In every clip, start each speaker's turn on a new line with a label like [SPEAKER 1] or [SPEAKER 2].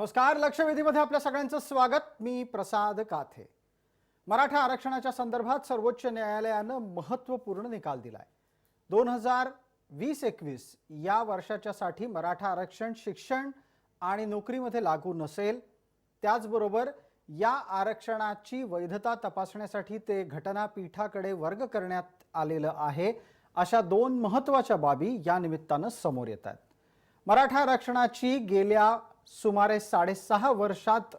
[SPEAKER 1] नमस्कार. लक्षवेधीमध्ये आपल्या सगळ्यांचं स्वागत. मी प्रसाद काथे. मराठा आरक्षणाच्या संदर्भात सर्वोच्च न्यायालयानं महत्त्वपूर्ण निकाल दिलाय. 2020-21 या वर्षाच्यासाठी मराठा आरक्षण शिक्षण आणि नोकरीमध्ये लागू नसेल. त्याचबरोबर या आरक्षणाची वैधता तपासण्यासाठी ते घटनापीठाकडे वर्ग करण्यात आलेलं आहे. अशा दोन महत्त्वाच्या बाबी या निमित्तानं समोर येतात. मराठा आरक्षणाची गेल्या सुमारे 6.5 वर्षात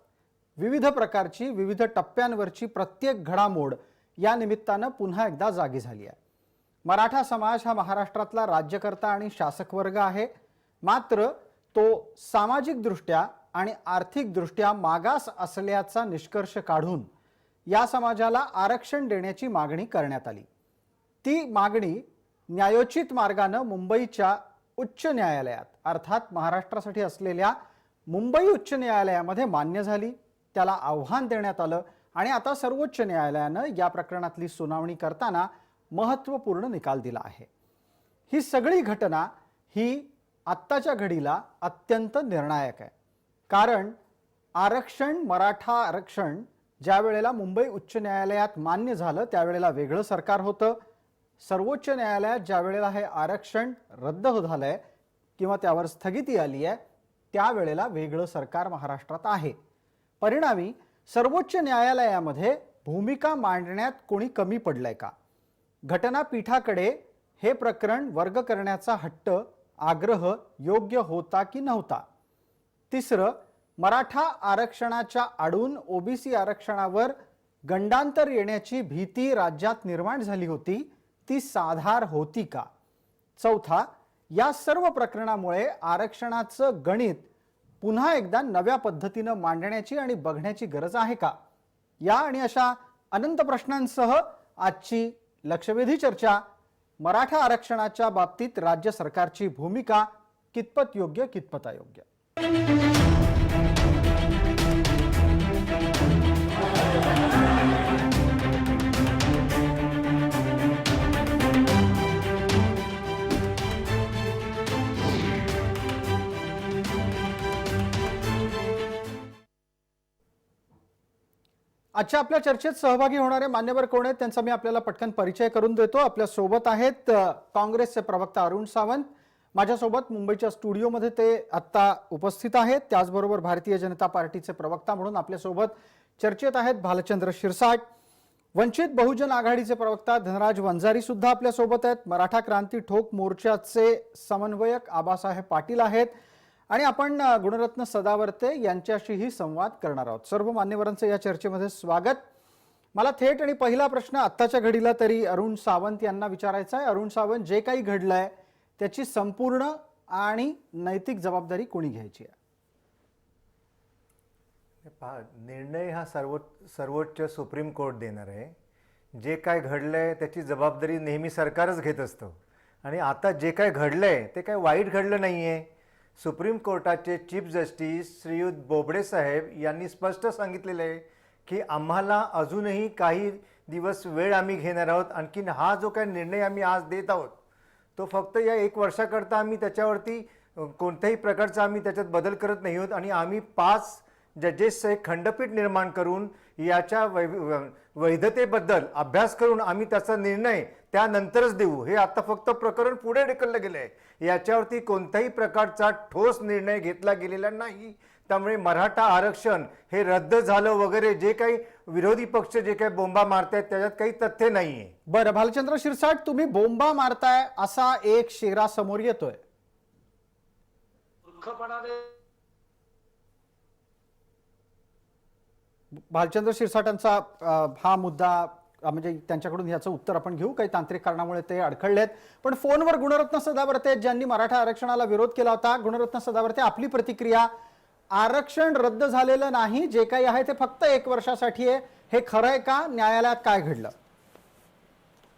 [SPEAKER 1] विविध प्रकारची विविध टप्प्यांवरची प्रत्येक घडामोड या निमित्तानं पुन्हा एकदा जागी झाली आहे. मराठा समाज हा महाराष्ट्रातला राज्यकर्ता आणि शासक वर्ग आहे. मात्र तो सामाजिकदृष्ट्या आणि आर्थिकदृष्ट्या मागास असल्याचा निष्कर्ष काढून या समाजाला आरक्षण देण्याची मागणी करण्यात आली. ती मागणी न्यायोचित मार्गाने मुंबईच्या उच्च न्यायालयात अर्थात महाराष्ट्रासाठी असलेल्या मुंबई उच्च न्यायालयामध्ये मान्य झाली. त्याला आव्हान देण्यात आलं आणि आता सर्वोच्च न्यायालयानं या प्रकरणातली सुनावणी करताना महत्त्वपूर्ण निकाल दिला आहे. ही सगळी घटना ही आत्ताच्या घडीला अत्यंत निर्णायक आहे. कारण मराठा आरक्षण ज्या वेळेला मुंबई उच्च न्यायालयात मान्य झालं त्यावेळेला वेगळं सरकार होतं. सर्वोच्च न्यायालयात ज्या वेळेला हे आरक्षण रद्द झालंय किंवा त्यावर स्थगिती आली आहे त्यावेळेला वेगळं सरकार महाराष्ट्रात आहे. परिणामी सर्वोच्च न्यायालयामध्ये भूमिका मांडण्यात कोणी कमी पडलंय का? घटनापीठाकडे हे प्रकरण वर्ग करण्याचा हट्ट आग्रह योग्य होता की नव्हता? तिसरं, मराठा आरक्षणाच्या आडून ओबीसी आरक्षणावर गंडांतर येण्याची भीती राज्यात निर्माण झाली होती, ती साधार होती का? चौथा, या सर्व प्रकरणामुळे आरक्षणाचं गणित पुन्हा एकदा नव्या पद्धतीने मांडण्याची आणि बघण्याची गरज आहे का? या आणि अशा अनंत प्रश्नांसह आजची लक्षवेधी चर्चा. मराठा आरक्षणाच्या बाबतीत राज्य सरकारची भूमिका कितपत योग्य कितपत अयोग्य? आजच्या आपल्या चर्चेत सहभागी होणारे मान्यवर कोण आहेत त्यांचा मी आपल्याला पटकन परिचय करून देतो. आपल्या सोबत आहेत काँग्रेसचे प्रवक्ता अरुण सावंत. माझ्यासोबत मुंबईच्या स्टुडिओमध्ये ते आत्ता उपस्थित आहेत. त्याचबरोबर भारतीय जनता पार्टीचे प्रवक्ता म्हणून आपल्यासोबत चर्चेत आहेत भालचंद्र शिरसाट. वंचित बहुजन आघाडीचे प्रवक्ता धनराज वंजारी सुद्धा आपल्यासोबत आहेत. मराठा क्रांती ठोक मोर्चाचे समन्वयक आबासाहेब पाटील आहेत. आणि आपण गुणरत्न सदावर्ते यांच्याशीही संवाद करणार आहोत. सर्व मान्यवरांचं या चर्चेमध्ये स्वागत. मला थेट आणि पहिला प्रश्न आत्ताच्या घडीला तरी अरुण सावंत यांना विचारायचा आहे. अरुण सावंत, जे काही घडलंय त्याची संपूर्ण आणि नैतिक जबाबदारी कोणी घ्यायची आहे?
[SPEAKER 2] निर्णय हा सर्वोच्च सुप्रीम कोर्ट देणार आहे. जे काय घडलंय त्याची जबाबदारी नेहमी सरकारच घेत असतं. आणि आता जे काय घडलंय ते काय वाईट घडलं नाहीये. सुप्रीम कोर्टाचे चीफ जस्टिस श्रीयुत बोबडे साहेब यांनी स्पष्ट सांगितलेलं आहे की आम्हाला अजूनही काही दिवस वेळ आम्ही घेणार आहोत. आणखीन हा जो काही निर्णय आम्ही आज देत आहोत तो फक्त या 1 वर्षाकरता आम्ही त्याच्यावरती कोणत्याही प्रकारचा आम्ही त्याच्यात बदल करत नाही आहोत. आणि आम्ही 5 जजेसचं एक खंडपीठ निर्माण करून याच्या वैधतेबद्दल अभ्यास करून आम्ही त्याचा निर्णय त्यानंतरच देऊ. हे आता फक्त प्रकरण पुढे ढकललं गेलं आहे. याच्यावरती कोणत्याही प्रकारचा ठोस निर्णय घेतला गेलेला नाही. त्यामुळे मराठा आरक्षण हे रद्द झालं वगैरे जे काही विरोधी पक्ष जे काही बोंबा मारतायत त्याच्यात काही तथ्य नाहीये.
[SPEAKER 1] बरं भालचंद्र शिरसाट, तुम्ही बोंबा मारताय असा एक शेरा समोर येतोय. भालचंद्र शिरसाटांचा हा मुद्दा म्हणजे त्यांच्याकडून याचं उत्तर आपण घेऊ. काही तांत्रिक कारणामुळे ते अडखळलेत. पण फोनवर गुणरत्न सदावर्ते ज्यांनी मराठा आरक्षणाला विरोध केला होता. गुणरत्न सदावर्ते, आपली प्रतिक्रिया. आरक्षण रद्द झालेलं नाही, जे काही आहे ते फक्त 1 वर्षासाठी आहे, हे खरं आहे का? न्यायालयात काय घडलं?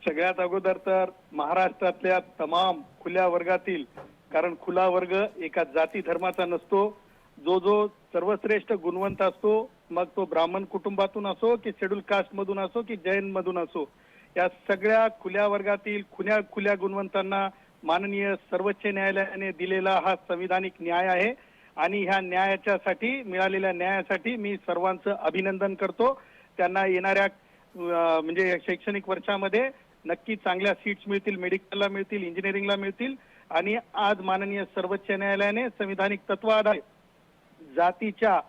[SPEAKER 3] सगळ्यात अगोदर तर महाराष्ट्रातल्या तमाम खुल्या वर्गातील, कारण खुला वर्ग एका जाती धर्माचा नसतो. जो सर्वश्रेष्ठ गुणवंत असतो, मग तो ब्राह्मण कुटुंबातून असो की शेड्यूल कास्ट मधून असो की जैन मधून असो, या सगळ्या खुल्या वर्गातील खुल्या गुणवंतांना माननीय सर्वोच्च न्यायालयाने दिलेला हा संविधानिक न्याय आहे. आणि ह्या न्यायाच्यासाठी मिळालेल्या न्यायासाठी मी सर्वांचं अभिनंदन करतो. त्यांना येणाऱ्या म्हणजे शैक्षणिक वर्षामध्ये नक्की चांगल्या सीट्स मिळतील, मेडिकलला मिळतील, इंजिनिअरिंगला मिळतील. आणि आज माननीय सर्वोच्च न्यायालयाने संविधानिक तत्वाआधारे जातीच्या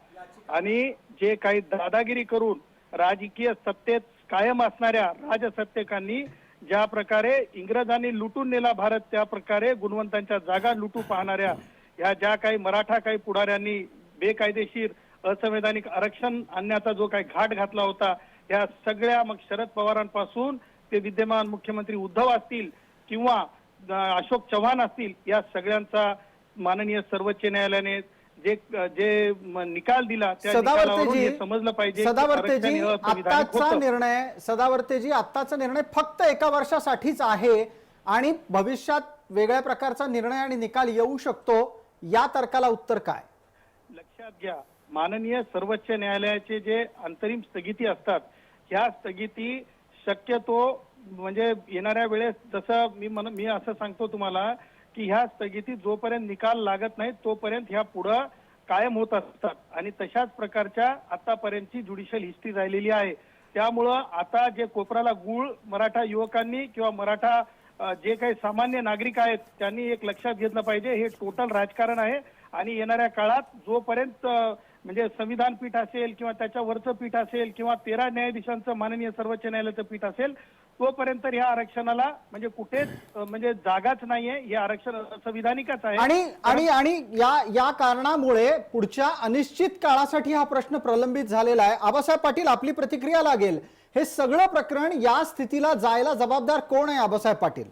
[SPEAKER 3] आणि जे काही दादागिरी करून राजकीय सत्तेत कायम असणाऱ्या राजसत्तेकांनी ज्या प्रकारे इंग्रजांनी लुटून नेला भारत, त्या प्रकारे गुणवंतांच्या जागा लुटू पाहणाऱ्या ह्या ज्या काही मराठा काही पुढाऱ्यांनी बेकायदेशीर असंवैधानिक आरक्षण आणण्याचा जो काही घाट घातला होता, या सगळ्या मग शरद पवारांपासून ते विद्यमान मुख्यमंत्री उद्धव असतील किंवा अशोक चव्हाण असतील, या सगळ्यांचा माननीय सर्वोच्च न्यायालयाने जे जे निकाल दिला त्या निकालावरून हे समजलं पाहिजे.
[SPEAKER 1] सदावर्तेजी, आत्ताचा निर्णय फक्त एका वर्षासाठीच आहे आणि भविष्यात वेगळ्या प्रकारचा निर्णय आणि निकाल येऊ शकतो, या तर्काला उत्तर काय?
[SPEAKER 3] लक्षात घ्या, माननीय सर्वोच्च न्यायालयाचे जे अंतरिम स्थगिती असतात, ह्या स्थगिती शक्यतो म्हणजे येणाऱ्या वेळेस जसं मी असं सांगतो तुम्हाला की ह्या स्थगिती जोपर्यंत निकाल लागत नाही तोपर्यंत ह्या पुढं कायम होत असतात आणि तशाच प्रकारच्या आतापर्यंतची ज्युडिशियल हिस्ट्री राहिलेली आहे. त्यामुळं आता जे कोपराला गूळ मराठा युवकांनी किंवा मराठा जे काही सामान्य नागरिक आहेत त्यांनी एक लक्षात घेतलं पाहिजे, हे टोटल राजकारण आहे आणि येणाऱ्या काळात जोपर्यंत म्हणजे संविधान पीठ असेल किंवा त्याच्यावरचं पीठ असेल किंवा 13 न्यायाधीशांचं माननीय सर्वोच्च न्यायालयाचं पीठ असेल, तोपर्यंत या आरक्षणाला म्हणजे कुठेच म्हणजे जागाच नाहीये. हे आरक्षण संविधानिकच आहे
[SPEAKER 1] आणि या कारणामुळे पुढच्या अनिश्चित काळासाठी हा प्रश्न प्रलंबित झालेला आहे. आबासाहेब पाटील, आपली प्रतिक्रिया लागेल. हे सगळं प्रकरण या स्थितीला जायला जबाबदार कोण आहे आबासाहेब पाटील?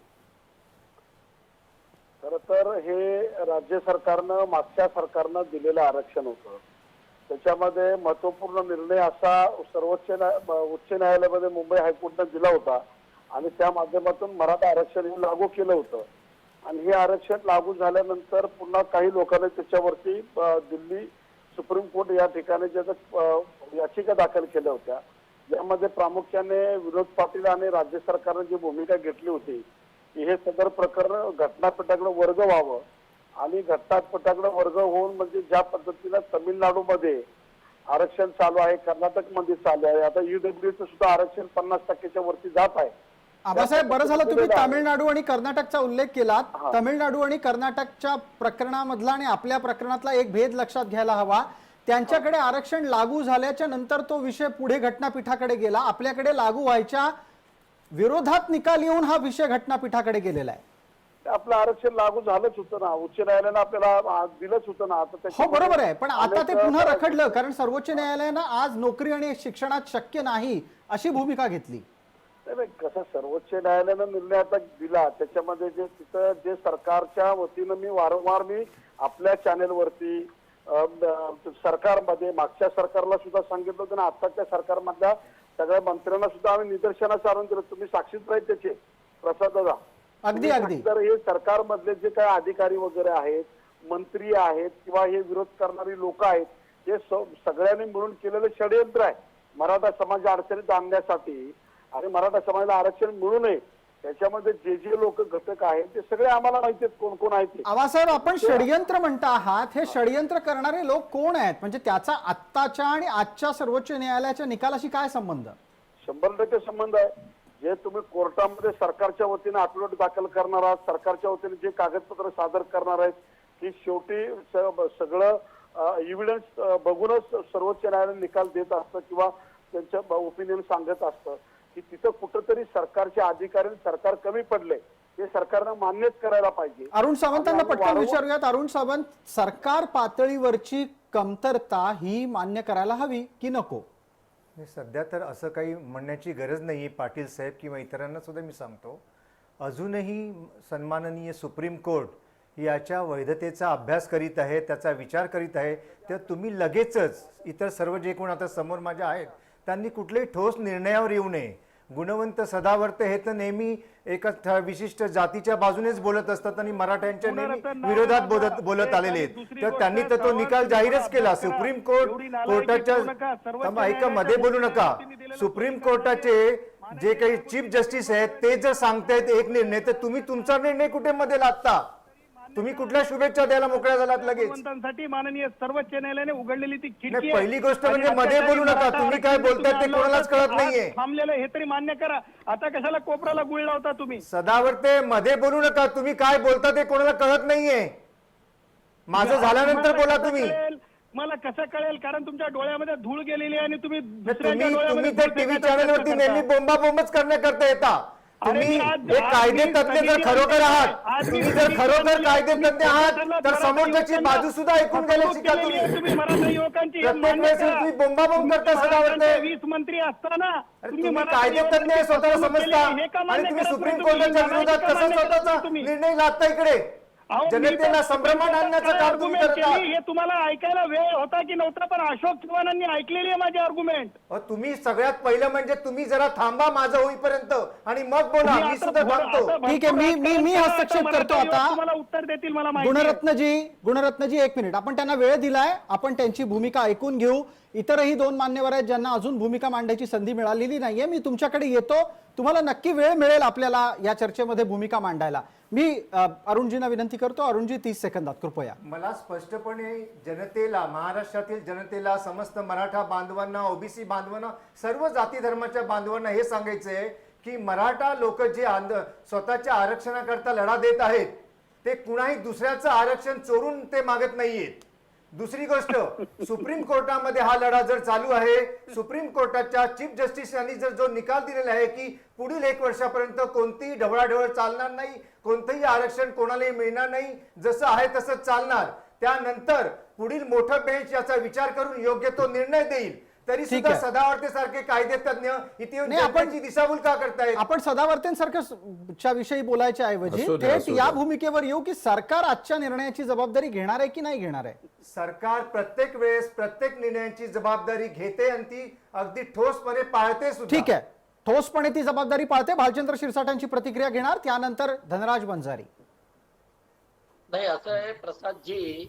[SPEAKER 4] खर तर हे राज्य सरकारनं मागच्या सरकारनं दिलेलं आरक्षण होतं. त्याच्यामध्ये महत्वपूर्ण निर्णय असा उच्च न्यायालयामध्ये मुंबई हायकोर्टने दिला होता आणि त्या माध्यमातून मराठा आरक्षण हे लागू केलं होतं. आणि हे आरक्षण लागू झाल्यानंतर पुन्हा काही लोकांनी त्याच्यावरती दिल्ली सुप्रीम कोर्ट या ठिकाणी याचिका दाखल केल्या होत्या, यामध्ये प्रामुख्याने विनोद पाटील आणि राज्य सरकारने जी भूमिका घेतली होती की हे सदर प्रकरण घटनापीठाकडे वर्ग व्हावं आणि घटनापीठाकडे वर्ग होऊन म्हणजे ज्या पद्धतीनं तमिळनाडूमध्ये आरक्षण चालू आहे, कर्नाटक मध्ये चालू आहे, आता ईडब्ल्यूचं सुद्धा आरक्षण 50% वरती जात आहे.
[SPEAKER 1] आबासाहेब, बरं झालं तुम्ही तामिळनाडू आणि कर्नाटकचा उल्लेख केलात. तामिळनाडू आणि कर्नाटकच्या प्रकरणामधला आणि आपल्या प्रकरणातला एक भेद लक्षात घ्यायला हवा. त्यांच्याकडे आरक्षण लागू झाल्याच्या नंतर तो विषय पुढे घटनापीठाकडे गेला. आपल्याकडे लागू व्हायच्या विरोधात निकाल येऊन हा विषय घटनापीठाकडे गेलेला आहे.
[SPEAKER 4] आपलं आरक्षण लागू झालंच होतं ना, उच्च न्यायालयानं आपल्याला दिलंच होतं ना. आता
[SPEAKER 1] हो बरोबर आहे, पण आता ते पुन्हा रखडलं कारण सर्वोच्च न्यायालयानं आज नोकरी आणि शिक्षणात शक्य नाही अशी भूमिका घेतली.
[SPEAKER 4] कसं सर्वोच्च न्यायालयानं निर्णय आता दिला त्याच्यामध्ये जे तिथं जे सरकारच्या वतीनं मी वारंवार आपल्या चॅनेलवरती सरकारमध्ये मागच्या सरकारला सुद्धा सांगितलं होतं ना, आताच्या सरकारमधल्या सगळ्या मंत्र्यांना सुद्धा आम्ही निदर्शनास आणून दिलं. तुम्ही साक्षीच राहील त्याचे प्रसाद दादा.
[SPEAKER 1] अगदी अगदी
[SPEAKER 4] तर हे सरकारमधले जे काही अधिकारी वगैरे आहेत, मंत्री आहेत किंवा हे विरोध करणारी लोक आहेत, हे सगळ्यांनी मिळून केलेलं षडयंत्र आहे मराठा समाज अडचणीत आणण्यासाठी आणि मराठा समाजाला आरक्षण मिळू नये. त्याच्यामध्ये जे जे लोक घटक आहेत ते सगळे आम्हाला माहिती आहेत कोण कोण आहेत.
[SPEAKER 1] आबासाहेब, आपण षडयंत्र म्हणता आहात, हे षडयंत्र करणारे लोक कोण आहेत? म्हणजे त्याचा आत्ताच्या आणि आजच्या सर्वोच्च न्यायालयाच्या निकालाशी काय संबंध?
[SPEAKER 4] 100% संबंध आहे. जे तुम्ही कोर्टामध्ये सरकारच्या वतीने अफिडेव्हिट दाखल करणार आहात, सरकारच्या वतीने जे कागदपत्र सादर करणार आहेत, की शेवटी सगळं एव्हिडन्स बघूनच सर्वोच्च न्यायालय निकाल देत असतं किंवा त्यांचं ओपिनियन सांगत असतं की तिथं कुठंतरी सरकारचे अधिकारी सरकार कमी पडले, हे सरकारनं मान्यच करायला पाहिजे.
[SPEAKER 1] अरुण सावंतांना पटकन विचारूयात. अरुण सावंत, सरकार पातळीवरची कमतरता ही मान्य करायला हवी की नको?
[SPEAKER 2] सध्या तर असं काही म्हणण्याची गरज नाही आहे. पाटील साहेब किंवा इतरांना सुद्धा मी सांगतो, अजूनही सन्माननीय सुप्रीम कोर्ट याच्या वैधतेचा अभ्यास करीत आहे, त्याचा विचार करीत आहे. तर तुम्ही लगेचच इतर सर्व जे कोण आता समोर माझ्या आहेत त्यांनी कुठल्याही ठोस निर्णयावर येऊ नये. गुणवंत सदावर्ते हे तर नेहमी एका विशिष्ट जातीच्या बाजूनेच बोलत असतात आणि मराठ्यांच्या विरोधात बोलत आलेले आहेत. तर त्यांनी तर तो निकाल जाहीरच केला. सुप्रीम कोर्टाच्या ऐका, मध्ये बोलू नका. सुप्रीम कोर्टाचे जे काही चीफ जस्टिस आहेत ते जर सांगतायत एक निर्णय, तर तुम्ही तुमचा निर्णय कुठे मध्ये लादता? तुम्ही कुठल्या शुभेच्छा द्यायला मोकळ्या झालात लगेच?
[SPEAKER 3] गुणवंतांसाठी माननीय सर्वोच्च न्यायालयाने उघडलेली ती खिडकी
[SPEAKER 2] नाही,
[SPEAKER 3] आहे.
[SPEAKER 2] पहिली गोष्ट म्हणजे
[SPEAKER 3] आणि
[SPEAKER 2] मध्ये बोलू नका.
[SPEAKER 3] मराठा
[SPEAKER 2] तुम्ही काय
[SPEAKER 3] आरक्षण
[SPEAKER 2] बोलताय ते
[SPEAKER 3] तुम्ही
[SPEAKER 2] कोणालाच कळत
[SPEAKER 3] आज
[SPEAKER 2] नाहीये.
[SPEAKER 3] थांबलेलं हे तरी मान्य करा. आता कशाला कोपराला गुळ लावता तुम्ही?
[SPEAKER 2] सदावर ते मध्ये बोलू नका. तुम्ही काय बोलता ते कोणाला कळत नाहीये. माझं झाल्यानंतर बोला तुम्ही.
[SPEAKER 3] मला कसं कळेल? कारण तुमच्या डोळ्यामध्ये धूळ गेलेली आहे आणि तुम्ही
[SPEAKER 2] तुम्ही त्या टीव्ही चॅनलवरती नेहमी बोंबाबोंबच करण्याकरता येता. तुम्ही एक कायदे तज्ञ जर खरोखर आहात, तुम्ही जर खरोखर कायदे तज्ञ आहात तर समोरच्याची बाजू सुद्धा ऐकून घ्यायला शिका तुम्ही.
[SPEAKER 3] तुम्ही मराठा युवकांची
[SPEAKER 2] प्रत्येक वेळेस तुम्ही बोंबाबोंब करता सदावरते.
[SPEAKER 3] 20 मंत्री असताना
[SPEAKER 2] तुम्ही कायदे तज्ञ स्वतःला समजता आणि तुम्ही सुप्रीम कोर्टाच्या विरोधात कसा स्वतःचा निर्णय लादता इकडे. जनतेला संभ्रमात आणण्याचं काम तुम्ही करता.
[SPEAKER 3] हे तुम्हाला ऐकायला वेळ होता की नव्हता, पण अशोक चव्हाणांनी ऐकलेली आहे माझी आर्ग्युमेंट.
[SPEAKER 2] तुम्ही सगळ्यात पहिलं म्हणजे तुम्ही जरा थांबा माझं होईपर्यंत आणि मग बोला. मी सुद्धा थांबतो.
[SPEAKER 1] ठीक आहे, मी हस्तक्षेप करतो आता.
[SPEAKER 3] तुम्हाला उत्तर देतील मला माहिती आहे.
[SPEAKER 1] गुणरत्नजी 1 मिनिट. आपण त्यांना वेळ दिलाय, आपण त्यांची भूमिका ऐकून घेऊ. इतरही 2 मान्यवर आहेत ज्यांना अजून भूमिका मांडायची संधी मिळालेली नाहीये. मी तुमच्याकडे येतो, तुम्हाला नक्की वेळ मिळेल आपल्याला या चर्चेमध्ये भूमिका मांडायला. मी अरुणजींना विनंती करतो. अरुणजी 30 सेकंदात कृपया.
[SPEAKER 2] मला स्पष्टपणे जनतेला, महाराष्ट्रातील जनतेला, समस्त मराठा बांधवांना, ओबीसी बांधवांना, सर्व जाती धर्माच्या बांधवांना हे सांगायचंय की मराठा लोक जे स्वतःच्या आरक्षणाकरता लढा देत आहेत ते कुणाही दुसऱ्याचं आरक्षण चोरून ते मागत नाहीयेत. दुसरी गोष्ट, सुप्रीम कोर्टामध्ये हा लढा जर चालू आहे, सुप्रीम कोर्टाच्या चीफ जस्टिस यांनी जर जो निकाल दिलेला आहे की पुढील 1 वर्षापर्यंत कोणतीही ढवळाढवळ चालणार नाही, कोणतंही आरक्षण कोणालाही मिळणार नाही, जसं आहे तसंच चालणार, त्यानंतर पुढील मोठं बेंच याचा विचार करून योग्य तो निर्णय देईल. तरी सुद्धा सदावर्ते सारखे कायदे तज्ञ इथे येऊन जनतेची दिशाभूल का करतायत?
[SPEAKER 1] आपण सदावर्तेंसारख्या विषयी बोलायच्या ऐवजी थेट या भूमिकेवर येऊ की सरकार आजच्या निर्णयाची जबाबदारी घेणार आहे की नाही घेणार आहे.
[SPEAKER 2] सरकार प्रत्येक वेळेस प्रत्येक निर्णयाची जबाबदारी घेते आणि ती अगदी ठोसपणे पाळते सुद्धा.
[SPEAKER 1] ठीक आहे, ठोसपणे ती जबाबदारी पाळते. भालचंद्र शिरसाटांची प्रतिक्रिया घेणार, त्यानंतर धनराज वंजारी.
[SPEAKER 5] नाही, असं आहे प्रसादजी,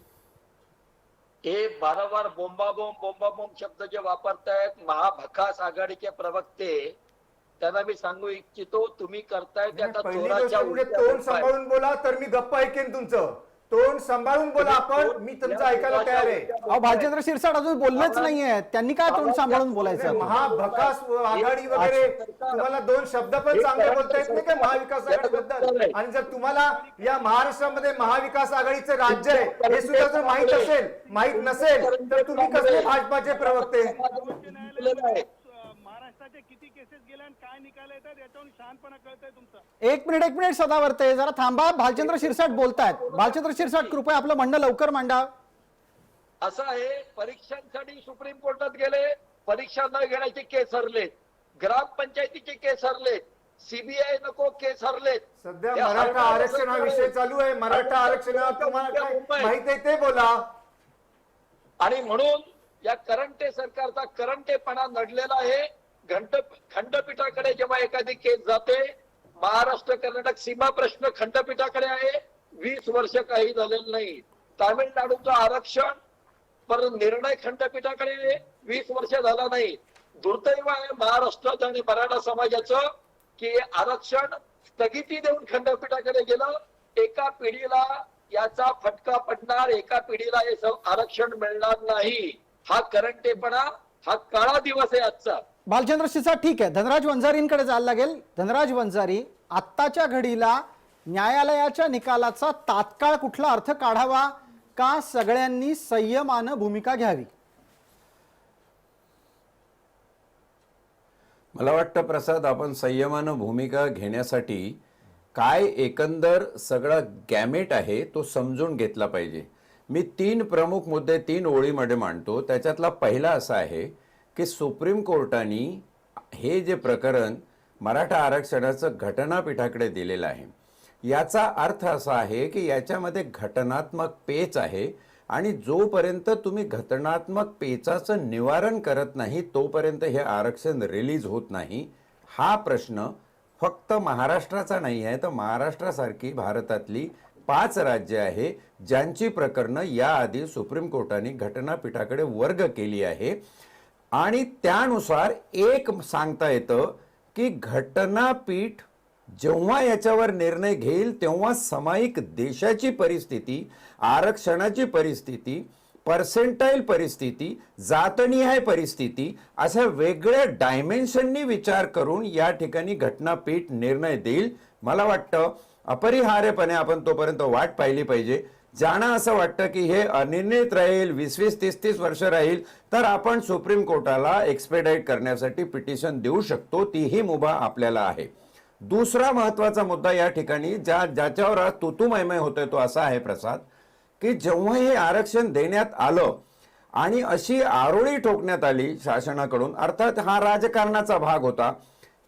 [SPEAKER 5] हे वारंवार बोंबाबोंब शब्द जे वापरतायत महाभकास आघाडीचे प्रवक्ते, त्यांना मी सांगू इच्छितो, तुम्ही करताय त्या
[SPEAKER 2] पहिली गोष्ट म्हणजे तोंड सांभाळून बोला, तर मी गप्प ऐकेन तुमचं. तोंड सांभाळून बोला आपण, मी तुमचं ऐकायला तयार आहे.
[SPEAKER 1] भालचंद्र शिरसाट अजून बोललेच नाहीये, त्यांनी काय तोंड सांभाळून बोलायचं?
[SPEAKER 2] महाभकास आघाडी वगैरे तुम्हाला 2 शब्द पण चांगले बोलता येत नाही का महाविकास आघाडीबद्दल? आणि जर तुम्हाला या महाराष्ट्रामध्ये महाविकास आघाडीचं राज्य आहे हे सुद्धा जर माहित असेल, माहित नसेल, तर तुम्ही कसले भाजपाचे प्रवक्ते?
[SPEAKER 3] महाराष्ट्राचे किती केसेस गेल्या आणि काय निकाल येतात याच्यावरून शहाणपणा कळतंय तुमचा.
[SPEAKER 1] 1 मिनिट सदावर्ते, जरा थांबा. भालचंद्र शिरसाट बोलतायत. भालचंद्र शिरसाट, कृपया आपलं म्हणणं लवकर मांडा.
[SPEAKER 5] असं आहे, परीक्षांसाठी सुप्रीम कोर्टात गेले, परीक्षा न घेण्याचे केस हरलेत, ग्रामपंचायतीचे केस हरलेत, सीबीआय नको केस हरलेत.
[SPEAKER 2] सध्या मराठा आरक्षण हा विषय चालू आहे. मराठा आरक्षण तुम्हाला काय माहित आहे ते बोला.
[SPEAKER 5] आणि म्हणून या करंटे सरकारचा करंटेपणा नडलेला आहे. खंडपीठाकडे जेव्हा एखादी केस जाते, महाराष्ट्र कर्नाटक सीमा प्रश्न खंडपीठाकडे आहे, 20 वर्ष काही झालेलं नाही. तामिळनाडूचं आरक्षण पर निर्णय खंडपीठाकडे आहे, 20 वर्ष झाला नाही. दुर्दैव आहे महाराष्ट्रात आणि मराठा समाजाचं की आरक्षण स्थगिती देऊन खंडपीठाकडे गेलं. एका पिढीला याचा फटका पडणार, एका पिढीला हे आरक्षण मिळणार नाही. हा करंटेपणा, हा काळा दिवस आहे आजचा.
[SPEAKER 1] भालचंद्र शिरसाट, ठीक आहे, धनराज वंजारींकडे जायला लागेल. धनराज वंजारी, आत्ताच्या घडीला न्यायालयाच्या निकालाचा तात्काळ कुठला अर्थ काढावा का सगळ्यांनी संयमानं भूमिका घ्यावी?
[SPEAKER 6] मला वाटतं प्रसाद, आपण संयमानं भूमिका घेण्यासाठी काय एकंदर सगळा गॅमेट आहे तो समजून घेतला पाहिजे. मी 3 प्रमुख मुद्दे 3 ओळीमध्ये मांडतो. त्याच्यातला पहिला असा आहे की सुप्रीम कोर्टाने हे जे प्रकरण मराठा आरक्षणाचं घटनापीठाकडे दिलेलं आहे, याचा अर्थ असा आहे की याच्यामध्ये घटनात्मक पेच आहे आणि जोपर्यंत तुम्ही घटनात्मक पेचाचं निवारण करत नाही तोपर्यंत हे आरक्षण रिलीज होत नाही. हा प्रश्न फक्त महाराष्ट्राचा नाही आहे, तर महाराष्ट्रासारखी भारतातली 5 राज्य आहे ज्यांची प्रकरणं याआधी सुप्रीम कोर्टाने घटनापीठाकडे वर्ग केली आहे. आणि त्यानुसार एक सांगता येतं की घटनापीठ जेव्हा याच्यावर निर्णय घेईल तेव्हा सामायिक देशाची परिस्थिती, आरक्षणाची परिस्थिती, पर्सेंटाईल परिस्थिती, जातनिहाय परिस्थिती अशा वेगळ्या डायमेन्शननी विचार करून या ठिकाणी घटनापीठ निर्णय देईल. मला वाटतं अपरिहार्यपणे आपण तोपर्यंत वाट पाहिली पाहिजे. ज्यांना असं वाटतं की हे अनिर्णित राहील, 20-20, 30-30 वर्ष राहील, तर आपण सुप्रीम कोर्टाला एक्सपेडाईट करण्यासाठी पिटिशन देऊ शकतो. तीही मुभा आपल्याला आहे. दुसरा महत्वाचा मुद्दा या ठिकाणी ज्याच्यावर आज तुतुमयमय होतोय तो असा आहे प्रसाद, की जेव्हा हे आरक्षण देण्यात आलं आणि अशी आरोळी ठोकण्यात आली शासनाकडून, अर्थात हा राजकारणाचा भाग होता.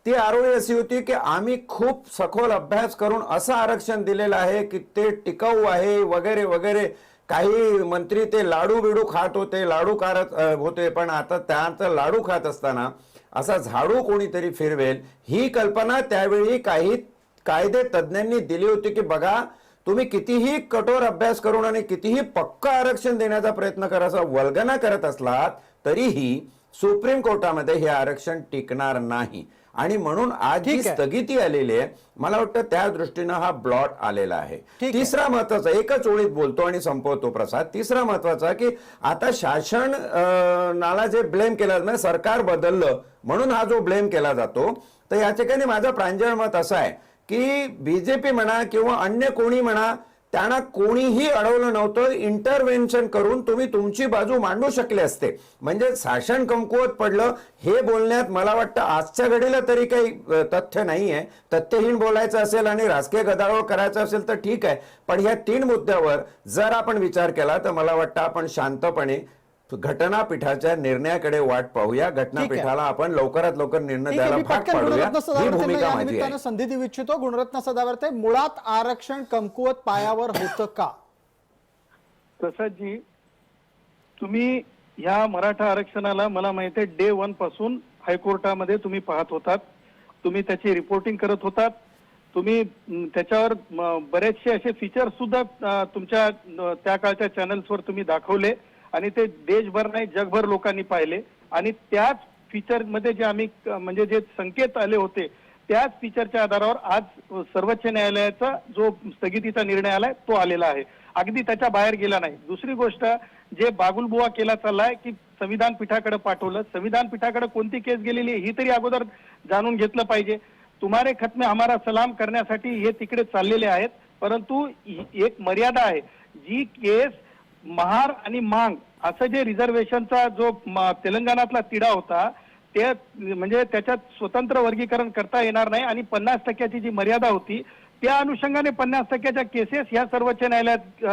[SPEAKER 6] ती आरोळी अशी होती की आम्ही खूप सखोल अभ्यास करून असं आरक्षण दिलेलं आहे की ते टिकाऊ आहे वगैरे वगैरे. काही मंत्री ते लाडू बिडू खात होते, लाडू कारत होते, पण आता त्यांचं लाडू खात असताना असा झाडू कोणीतरी फिरवेल ही कल्पना त्यावेळी काही कायदे तज्ज्ञांनी दिली होती की बघा तुम्ही कितीही कठोर अभ्यास करून आणि कितीही पक्का आरक्षण देण्याचा प्रयत्न करायचा वल्गना करत असलात तरीही सुप्रीम कोर्टामध्ये हे आरक्षण टिकणार नाही. आणि म्हणून आज जी स्थगिती आलेली आहे मला वाटतं त्या दृष्टीनं हा ब्लॉट आलेला आहे. तिसरा महत्वाचा, एकच ओळीत बोलतो आणि संपवतो प्रसाद, तिसरा महत्वाचा की आता शासनाला जे ब्लेम केलं म्हणजे सरकार बदललं म्हणून हा जो ब्लेम केला जातो, तर या ठिकाणी माझं प्रांजळ मत असं आहे की बीजेपी म्हणा किंवा अन्य कोणी म्हणा त्यांना कोणीही अडवलं नव्हतं. इंटरव्हेन्शन करून तुम्ही तुमची बाजू मांडू शकले असते. म्हणजे शासन कमकुवत पडलं हे बोलण्यात मला वाटतं आजच्या घडीला तरी काही तथ्य नाहीये. तथ्यहीन बोलायचं असेल आणि राजकीय गदारोळ करायचा असेल तर ठीक आहे, पण ह्या 3 मुद्द्यावर जर आपण विचार केला तर मला वाटतं आपण शांतपणे घटनापीठाच्या निर्णयाकडे वाट पाहूया. घटनापीठाला आपण लवकरात लवकर निर्णय द्यायला भाग पाडूया. ही भूमिका माझी आहे.
[SPEAKER 1] संधी देऊ इच्छितो. गुणरत्न सदावर्ते, मुळात आरक्षण कमकुवत पायावर होतं का?
[SPEAKER 3] प्रसादजी, तुम्ही ह्या मराठा आरक्षणाला मला माहिती आहे डे 1 पासून हायकोर्टामध्ये तुम्ही पाहत होतात, तुम्ही त्याची रिपोर्टिंग करत होतात, तुम्ही त्याच्यावर बरेचसे असे फीचर्स सुद्धा तुमच्या त्या काळच्या चॅनल्सवर तुम्ही दाखवले आणि ते देशभर नाही जगभर लोकांनी पाहिले. आणि त्याच फीचर मध्ये जे आम्ही म्हणजे जे संकेत आले होते त्याच फीचरच्या आधारावर आज सर्वोच्च न्यायालयाचा जो स्थगितीचा निर्णय आलाय तो आलेला आहे. अगदी त्याच्या बाहेर गेला नाही. दुसरी गोष्ट, जे बागुलबुवा केला चाललाय की संविधान पीठाकडे पाठवलं, संविधान पीठाकडे कोणती केस गेलेली आहे ही तरी अगोदर जाणून घेतलं पाहिजे. तुम्हारे खत में हमारा सलाम करण्यासाठी हे तिकडे चाललेले आहेत, परंतु एक मर्यादा आहे. जी केस महार आणि मांग असं जे रिझर्वेशनचा जो तेलंगणातला तिढा होता ते म्हणजे त्याच्यात स्वतंत्र वर्गीकरण करता येणार नाही आणि 50% जी मर्यादा होती त्या अनुषंगाने 50% केसेस ह्या सर्वोच्च न्यायालयात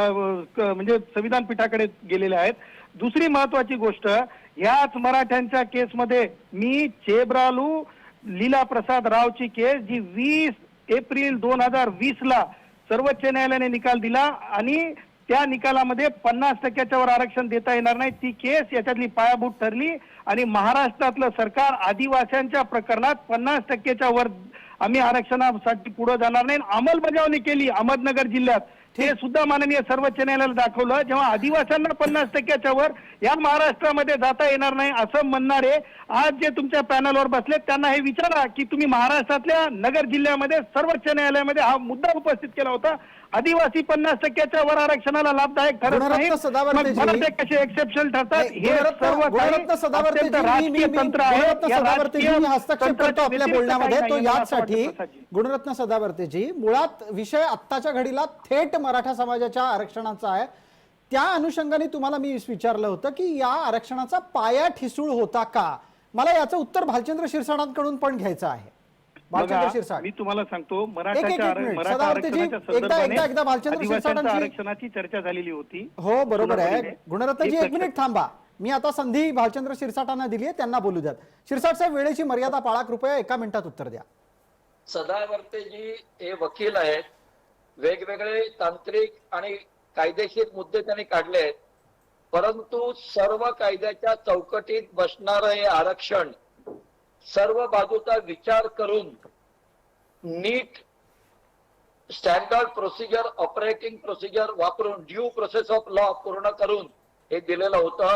[SPEAKER 3] म्हणजे संविधान पीठाकडे गेलेल्या आहेत. दुसरी महत्वाची गोष्ट, ह्याच मराठ्यांच्या केसमध्ये मी चेब्रालू लीला प्रसाद रावची केस जी 20 एप्रिल 2020 ला सर्वोच्च न्यायालयाने निकाल दिला आणि त्या निकालामध्ये 50%च्या वर आरक्षण देता येणार नाही, ती केस याच्यातली पायाभूत ठरली आणि महाराष्ट्रातलं सरकार आदिवासींच्या प्रकरणात 50%च्या वर आम्ही आरक्षणासाठी पुढे जाणार नाही अंमलबजावणी केली. अहमदनगर जिल्ह्यात हे सुद्धा माननीय सर्वोच्च न्यायालयाला दाखवलं. जेव्हा आदिवासींना 50%च्या वर या महाराष्ट्रामध्ये जाता येणार नाही असं म्हणणारे आज जे तुमच्या पॅनलवर बसले त्यांना हे विचारा की तुम्ही महाराष्ट्रातल्या नगर जिल्ह्यामध्ये सर्वोच्च न्यायालयामध्ये हा मुद्दा उपस्थित केला होता. आदिवासी 50%च्या वर आरक्षणाला लाभदायक ठरत नाही, मग ते कसे एक्सेप्शन ठरतात हे सर्व राजकीय तंत्र आहे.
[SPEAKER 1] हस्तक्षेप करतो आपल्या बोलण्यामध्ये तो यासाठी. गुणरत्न सदावर्तेजी, मुळात विषय आत्ताच्या घडीला थेट मराठा समाजाच्या आरक्षणाचा आहे. त्या अनुषंगाने तुम्हाला मी विचारलं होतं की या आरक्षणाचा पाया ठिसूळ होता का? मला याचं उत्तर भालचंद्र शिरसाटांकडून पण घ्यायचं आहे. भालचंद्र शिरसाट,
[SPEAKER 3] मी तुम्हाला सांगतो मराठा आरक्षणाची चर्चा झालेली होती.
[SPEAKER 1] हो बरोबर आहे. गुणरत्नजी 1 मिनिट थांबा. मी आता संधी भालचंद्र शिरसाटांना दिली आहे, त्यांना बोलू द्यात. शिरसाट साहेब, वेळेची मर्यादा पाळा कृपया, 1 मिनिटात उत्तर द्या.
[SPEAKER 5] सदावर्तेजी हे वकील आहेत, वेगवेगळे तांत्रिक आणि कायदेशीर मुद्दे त्यांनी काढले आहेत, परंतु सर्व कायद्याच्या चौकटीत बसणारं हे आरक्षण सर्व बाजूचा विचार करून नीट स्टँडर्ड प्रोसिजर, ऑपरेटिंग प्रोसिजर वापरून ड्यू प्रोसेस ऑफ लॉ पूर्ण करून हे दिलेलं होतं.